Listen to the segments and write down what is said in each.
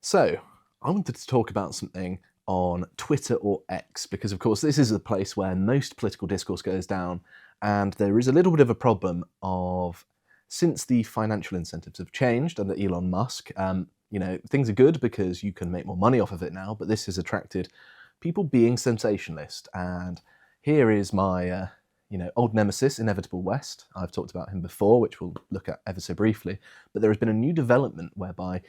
So, I wanted to talk about something on Twitter or X, because of course this is the place where most political discourse goes down, and there is a little bit of a problem of, since the financial incentives have changed under Elon Musk, things are good because you can make more money off of it now, but this has attracted people being sensationalist, and here is my old nemesis, Inevitable West. I've talked about him before, which we'll look at ever so briefly, but there has been a new development whereby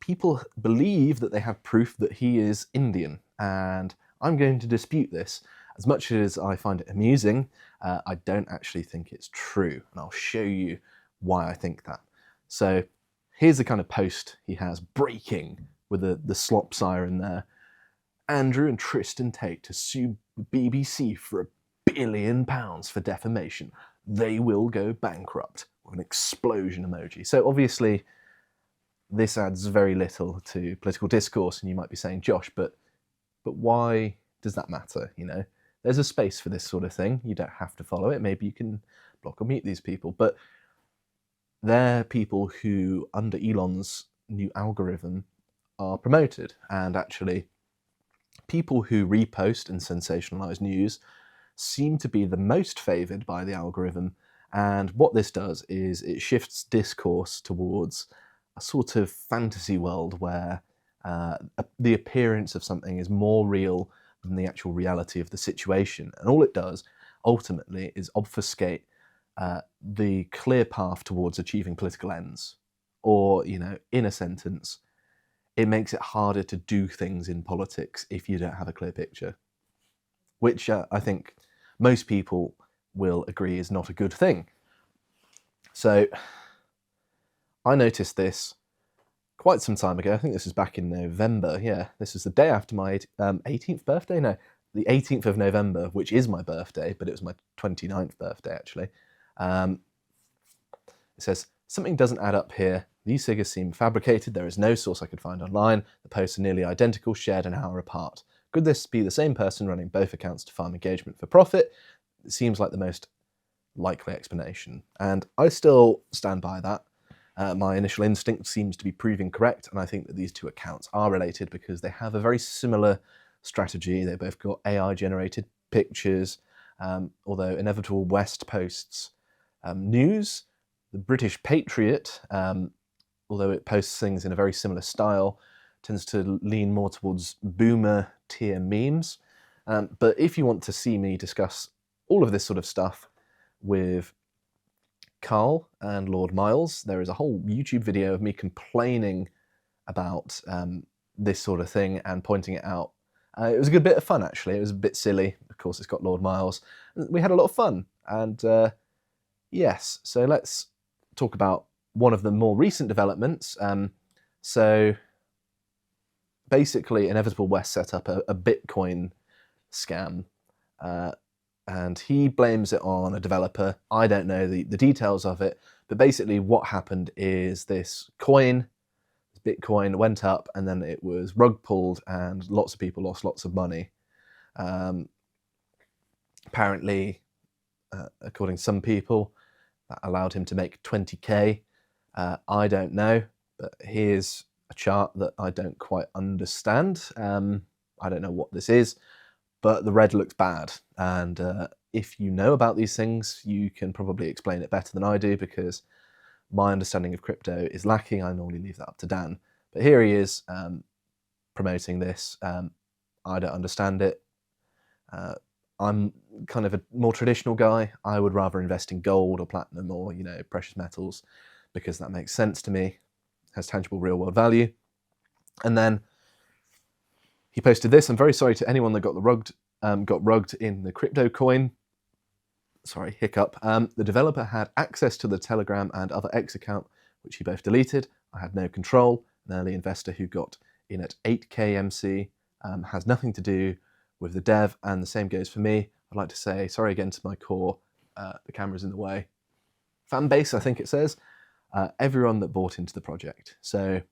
people believe that they have proof that he is Indian, and I'm going to dispute this. As much as I find it amusing, I don't actually think it's true, and I'll show you why I think that. So here's the kind of post he has, breaking, with the slop siren there. Andrew and Tristan Tate to sue BBC for £1 billion for defamation. They will go bankrupt, with an explosion emoji. So obviously this adds very little to political discourse, and you might be saying, Josh, but why does that matter? There's a space for this sort of thing. You don't have to follow it. Maybe you can block or mute these people, but they're people who, under Elon's new algorithm, are promoted, and actually people who repost and sensationalize news seem to be the most favored by the algorithm. And what this does is it shifts discourse towards a sort of fantasy world where the appearance of something is more real than the actual reality of the situation. And all it does, ultimately, is obfuscate the clear path towards achieving political ends. Or, in a sentence, it makes it harder to do things in politics if you don't have a clear picture. Which I think most people will agree is not a good thing. So I noticed this quite some time ago. I think this was back in November. Yeah, this was the day after my 18th birthday. No, the 18th of November, which is my birthday, but it was my 29th birthday, actually. It says, something doesn't add up here. These figures seem fabricated. There is no source I could find online. The posts are nearly identical, shared an hour apart. Could this be the same person running both accounts to farm engagement for profit? It seems like the most likely explanation. And I still stand by that. My initial instinct seems to be proving correct, and I think that these two accounts are related because they have a very similar strategy. They both got AI-generated pictures, although Inevitable West posts news. The British Patriot, although it posts things in a very similar style, tends to lean more towards boomer tier memes. But if you want to see me discuss all of this sort of stuff with Carl and Lord Miles, there is a whole YouTube video of me complaining about this sort of thing and pointing it out. It was a good bit of fun, actually. It was a bit silly. Of course, it's got Lord Miles. We had a lot of fun. And yes, so let's talk about one of the more recent developments. So basically, Inevitable West set up a Bitcoin scam. And he blames it on a developer. I don't know the details of it, but basically what happened is this coin, Bitcoin, went up, and then it was rug pulled, and lots of people lost lots of money. Apparently, according to some people, that allowed him to make 20k. I don't know, but here's a chart that I don't quite understand. I don't know what this is, but the red looks bad. And if you know about these things, you can probably explain it better than I do, because my understanding of crypto is lacking. I normally leave that up to Dan. But here he is promoting this. I don't understand it. I'm kind of a more traditional guy. I would rather invest in gold or platinum or, precious metals, because that makes sense to me, has tangible real world value. And then he posted this. I'm very sorry to anyone that got rugged in the crypto coin. Sorry, hiccup. The developer had access to the Telegram and other X account, which he both deleted. I had no control. An early investor who got in at 8k MC has nothing to do with the dev, and the same goes for me. I'd like to say sorry again to my core. The camera's in the way. Fan base, I think it says. Everyone that bought into the project. So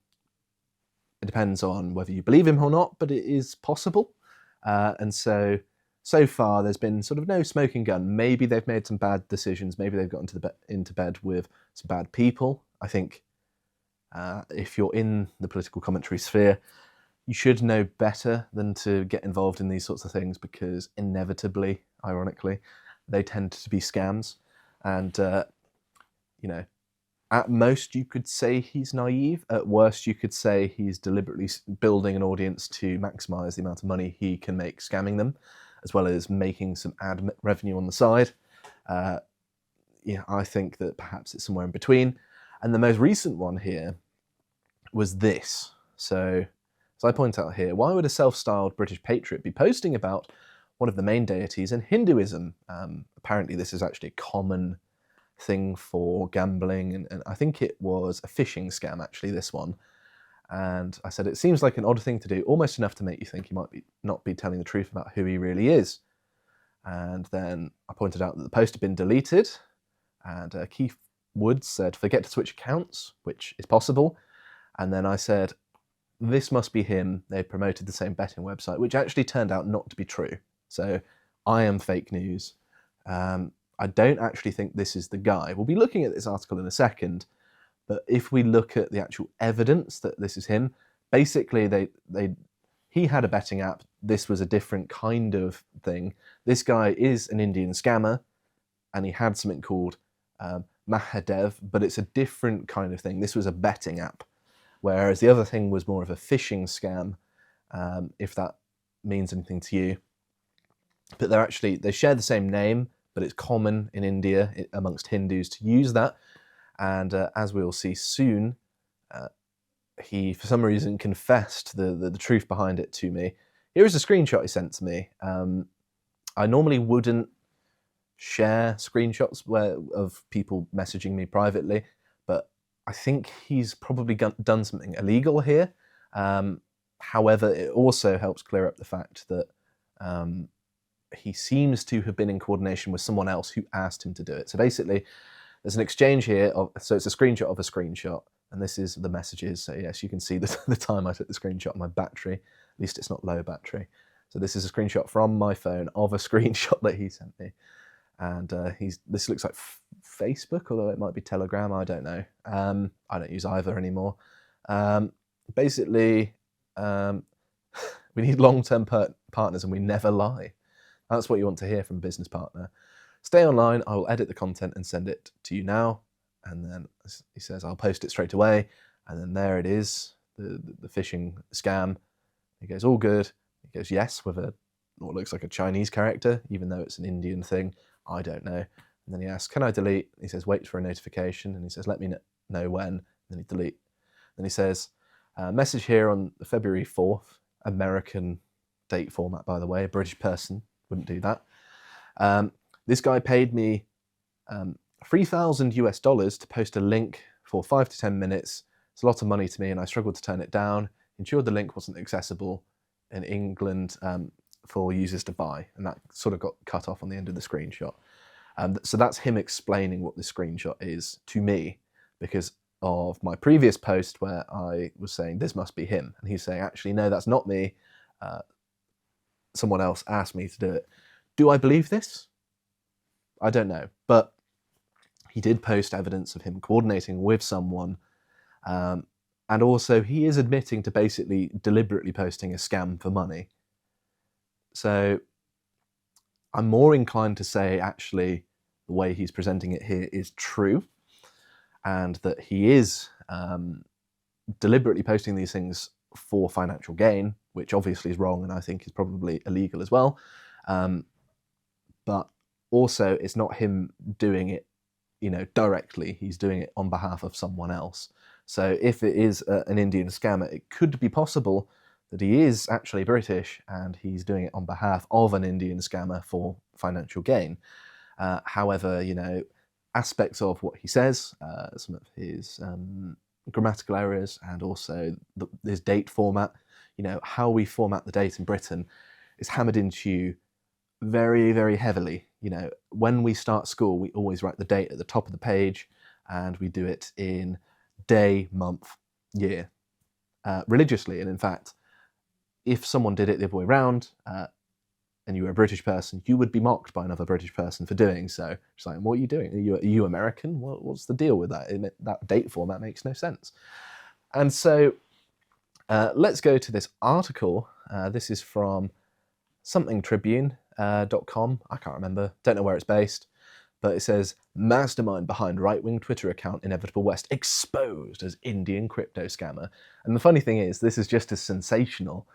it depends on whether you believe him or not, but it is possible. And so far there's been sort of no smoking gun. Maybe they've made some bad decisions. Maybe they've got into bed with some bad people. I think If you're in the political commentary sphere, you should know better than to get involved in these sorts of things, because inevitably, ironically, they tend to be scams. And, you know, at most you could say he's naive. At worst, you could say he's deliberately building an audience to maximize the amount of money he can make scamming them, as well as making some ad revenue on the side. I think that perhaps it's somewhere in between. And the most recent one here was this. So, as I point out here, why would a self-styled British patriot be posting about one of the main deities in Hinduism? Apparently this is actually a common thing for gambling, and I think it was a phishing scam, actually, this one. And I said, it seems like an odd thing to do, almost enough to make you think he might not be telling the truth about who he really is. And then I pointed out that the post had been deleted, and Keith Woods said, forget to switch accounts, which is possible. And then I said, this must be him. They promoted the same betting website, which actually turned out not to be true. So I am fake news. I don't actually think this is the guy. We'll be looking at this article in a second, but if we look at the actual evidence that this is him, basically he had a betting app. This was a different kind of thing. This guy is an Indian scammer, and he had something called Mahadev, but it's a different kind of thing. This was a betting app, whereas the other thing was more of a phishing scam, if that means anything to you. But they share the same name, but it's common in India amongst Hindus to use that. And as we'll see soon, he, for some reason, confessed the truth behind it to me. Here is a screenshot he sent to me. I normally wouldn't share screenshots of people messaging me privately, but I think he's probably done something illegal here. However, it also helps clear up the fact that he seems to have been in coordination with someone else who asked him to do it. So basically, there's an exchange here. So it's a screenshot of a screenshot, and this is the messages. So yes, you can see the time I took the screenshot on my battery. At least it's not low battery. So this is a screenshot from my phone of a screenshot that he sent me. And this looks like Facebook, although it might be Telegram, I don't know. I don't use either anymore. Basically, we need long-term partners, and we never lie. That's what you want to hear from a business partner. Stay online, I will edit the content and send it to you now. And then he says, I'll post it straight away. And then there it is, the phishing scam. He goes, all good. He goes, yes, with what looks like a Chinese character, even though it's an Indian thing. I don't know. And then he asks, can I delete? He says, wait for a notification. And he says, let me know when. And then he delete. Then he says, message here on the February 4th, American date format, by the way. A British person wouldn't do that. This guy paid me $3,000 to post a link for 5 to 10 minutes. It's a lot of money to me, and I struggled to turn it down. Ensured the link wasn't accessible in England for users to buy, and that sort of got cut off on the end of the screenshot. So that's him explaining what the screenshot is to me, because of my previous post where I was saying this must be him, and he's saying, actually, no, that's not me. Someone else asked me to do it. Do I believe this? I don't know, but he did post evidence of him coordinating with someone, and also he is admitting to basically deliberately posting a scam for money. So I'm more inclined to say, actually, the way he's presenting it here is true, and that he is deliberately posting these things for financial gain, which obviously is wrong and I think is probably illegal as well. But also, it's not him doing it, directly. He's doing it on behalf of someone else. So if it is an Indian scammer, it could be possible that he is actually British and he's doing it on behalf of an Indian scammer for financial gain. However, aspects of what he says, some of his grammatical errors, and also his date format, how we format the date in Britain is hammered into you very, very heavily. When we start school, we always write the date at the top of the page, and we do it in day, month, year, religiously. And in fact, if someone did it the other way around, and you were a British person, you would be mocked by another British person for doing so. It's like, what are you doing? Are you American? What's the deal with that? That date format makes no sense. And so let's go to this article. This is from somethingtribune.com. I can't remember, don't know where it's based, but it says, mastermind behind right-wing Twitter account Inevitable West exposed as Indian crypto scammer. And the funny thing is, this is just as sensational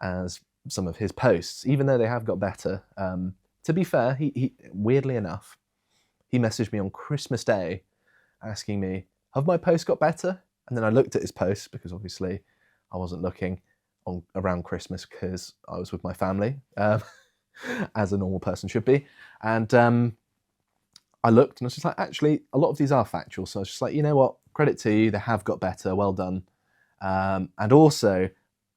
as some of his posts, even though they have got better. To be fair, he weirdly enough, he messaged me on Christmas Day asking me, have my posts got better? And then I looked at his posts, because obviously I wasn't looking around Christmas because I was with my family, as a normal person should be. And I looked and I was just like, actually, a lot of these are factual. So I was just like, you know what, credit to you, they have got better, well done. And also,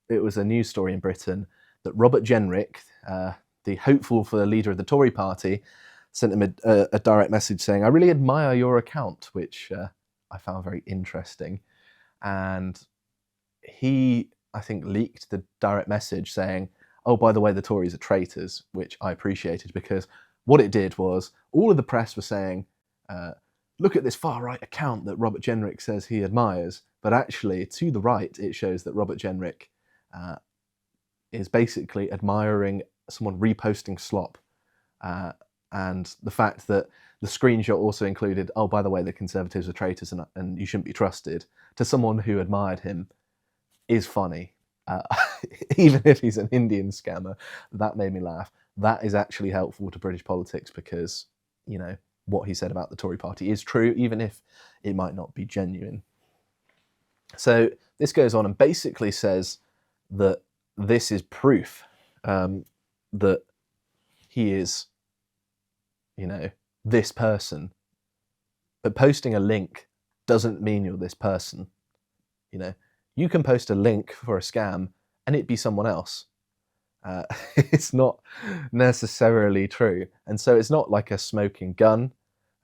it was a news story in Britain that Robert Jenrick, the hopeful for the leader of the Tory party, sent him a direct message saying, I really admire your account, which I found very interesting. And he, I think, leaked the direct message saying, oh, by the way, the Tories are traitors, which I appreciated, because what it did was all of the press were saying, look at this far-right account that Robert Jenrick says he admires, but actually, to the right, it shows that Robert Jenrick is basically admiring someone reposting slop. And the fact that the screenshot also included, oh, by the way, the Conservatives are traitors and you shouldn't be trusted, to someone who admired him is funny. Even if he's an Indian scammer, that made me laugh. That is actually helpful to British politics because, you know, what he said about the Tory party is true, even if it might not be genuine. So this goes on and basically says that this is proof that he is, you know, this person. But posting a link doesn't mean you're this person. You know, you can post a link for a scam and it be someone else. It's not necessarily true. And so it's not like a smoking gun.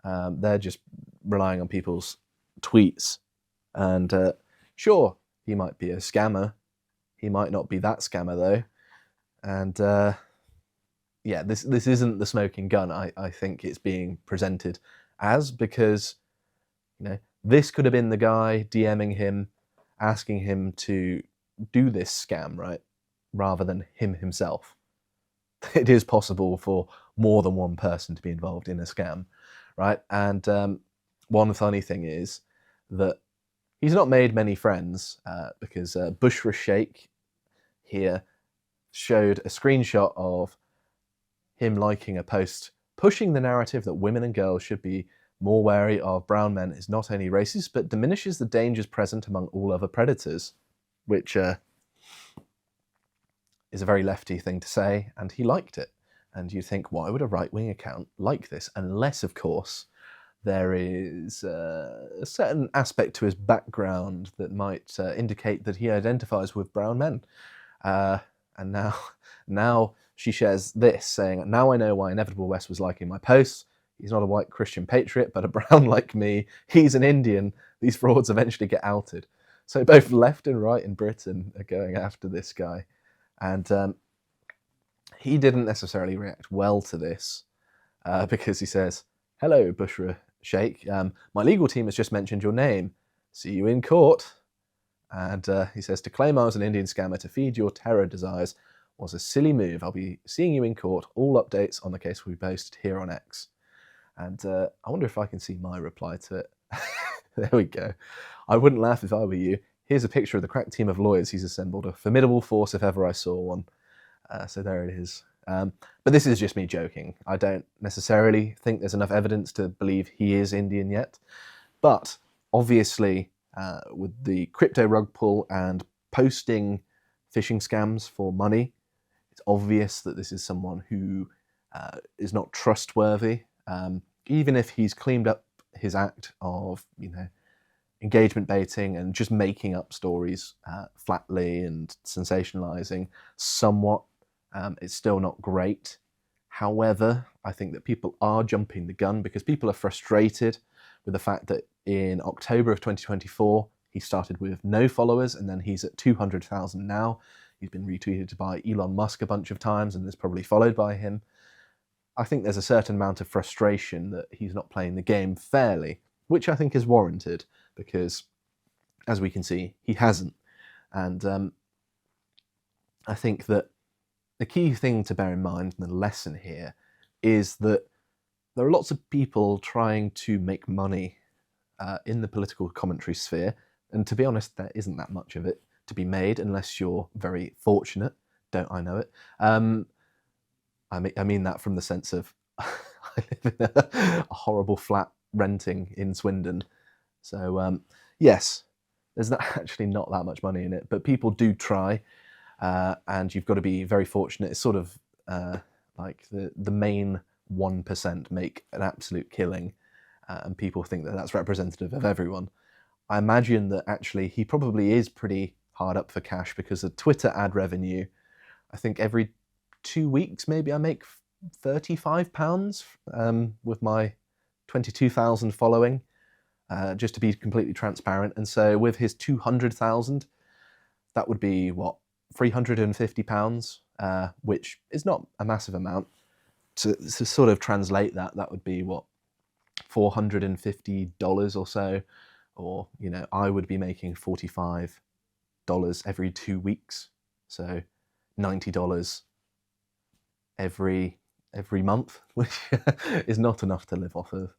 They're just relying on people's tweets. And sure, he might be a scammer. He might not be that scammer though. And yeah, this isn't the smoking gun I think it's being presented as, because, you know, this could have been the guy DMing him, asking him to do this scam, right? Rather than him himself. It is possible for more than one person to be involved in a scam, right? And one funny thing is that he's not made many friends because Bushra Sheikh here showed a screenshot of him liking a post pushing the narrative that women and girls should be more wary of brown men is not only racist, but diminishes the dangers present among all other predators, which is a very lefty thing to say, and he liked it. And you think, why would a right-wing account like this? Unless, of course, there is a certain aspect to his background that might indicate that he identifies with brown men. And now she shares this, saying, now I know why Inevitable West was liking my posts. He's not a white Christian patriot, but a brown like me. He's an Indian. These frauds eventually get outed. So both left and right in Britain are going after this guy. And he didn't necessarily react well to this because he says, hello, Bushra Sheikh. My legal team has just mentioned your name. See you in court. And he says, to claim I was an Indian scammer to feed your terror desires was a silly move. I'll be seeing you in court. All updates on the case will be posted here on X. And I wonder if I can see my reply to it. There we go. I wouldn't laugh if I were you. Here's a picture of the crack team of lawyers he's assembled. A formidable force if ever I saw one. So there it is. But this is just me joking. I don't necessarily think there's enough evidence to believe he is Indian yet. But obviously, with the crypto rug pull and posting phishing scams for money, it's obvious that this is someone who is not trustworthy. Even if he's cleaned up his act of, you know, engagement baiting and just making up stories flatly and sensationalizing somewhat, it's still not great. However, I think that people are jumping the gun because people are frustrated with the fact that in October of 2024, he started with no followers and then he's at 200,000 now. He's been retweeted by Elon Musk a bunch of times and is probably followed by him. I think there's a certain amount of frustration that he's not playing the game fairly, which I think is warranted because as we can see, he hasn't. And I think that the key thing to bear in mind, and the lesson here, is that there are lots of people trying to make money in the political commentary sphere, and to be honest, there isn't that much of it to be made unless you're very fortunate. Don't I know it? I mean that from the sense of I live in a horrible flat renting in Swindon, so yes, there's actually not that much money in it, but people do try, and you've got to be very fortunate. It's sort of like the main 1% make an absolute killing, and people think that that's representative of everyone. I imagine that actually he probably is pretty hard up for cash, because the Twitter ad revenue, I think every 2 weeks maybe I make £35 with my 22,000 following, just to be completely transparent. And so with his 200,000, that would be what, £350, which is not a massive amount. To sort of translate that would be what, $450 or so, or I would be making $45 every 2 weeks, so $90 every month, which is not enough to live off of.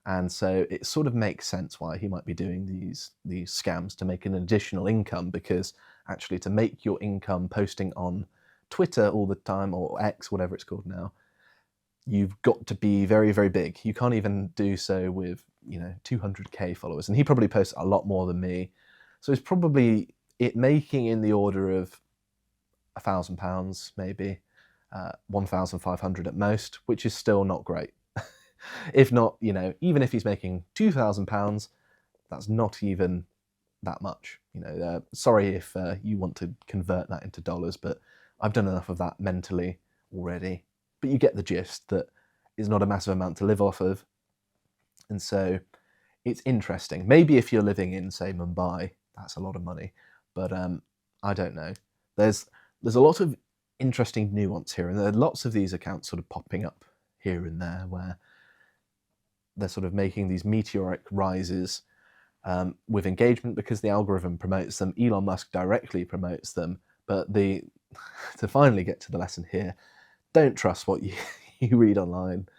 And so it sort of makes sense why he might be doing these scams to make an additional income, because actually to make your income posting on Twitter all the time, or X, whatever it's called now, you've got to be very, very big. You can't even do so with 200k followers, and he probably posts a lot more than me, so it's probably making in the order of £1,000 maybe, 1,500 at most, which is still not great. If not, even if he's making £2,000, that's not even that much. Sorry if you want to convert that into dollars, but I've done enough of that mentally already. But you get the gist that it's not a massive amount to live off of. And so it's interesting. Maybe if you're living in, say, Mumbai, that's a lot of money. But I don't know. There's a lot of interesting nuance here, and there are lots of these accounts sort of popping up here and there where they're sort of making these meteoric rises with engagement because the algorithm promotes them. Elon Musk directly promotes them. But to finally get to the lesson here, don't trust what you read online.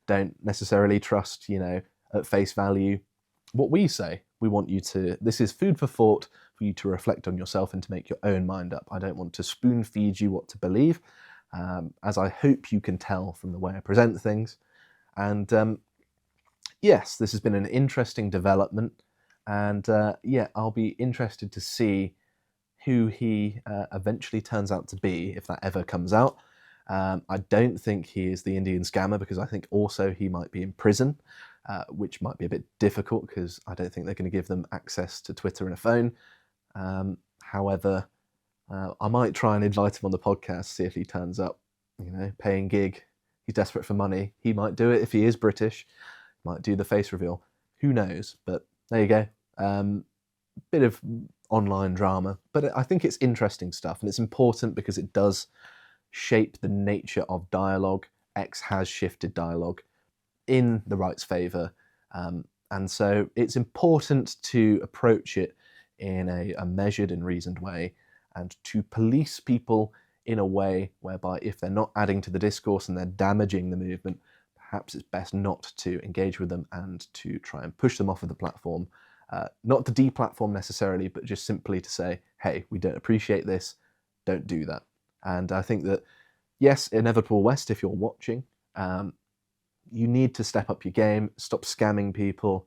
Don't necessarily trust, at face value what we say. We want you to, this is food for thought for you to reflect on yourself and to make your own mind up. I don't want to spoon feed you what to believe, as I hope you can tell from the way I present things. And yes, this has been an interesting development, and yeah, I'll be interested to see who he eventually turns out to be, if that ever comes out. I don't think he is the Indian scammer, because I think also he might be in prison, which might be a bit difficult because I don't think they're going to give them access to Twitter and a phone. However, I might try and invite him on the podcast, see if he turns up, paying gig. He's desperate for money. He might do it if he is British, might do the face reveal. Who knows? But there you go. Bit of online drama, but I think it's interesting stuff, and it's important because it does shape the nature of dialogue. X has shifted dialogue in the right's favour, and so it's important to approach it in a measured and reasoned way, and to police people in a way whereby if they're not adding to the discourse and they're damaging the movement, perhaps it's best not to engage with them and to try and push them off of the platform. Not to deplatform necessarily, but just simply to say, hey, we don't appreciate this, don't do that. And I think that, yes, Inevitable West, if you're watching, you need to step up your game, stop scamming people,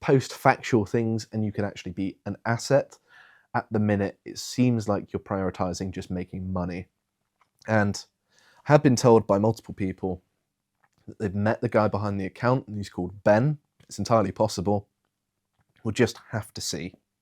post factual things, and you can actually be an asset. At the minute, it seems like you're prioritizing just making money. And I have been told by multiple people that they've met the guy behind the account, and he's called Ben. It's entirely possible. We'll just have to see.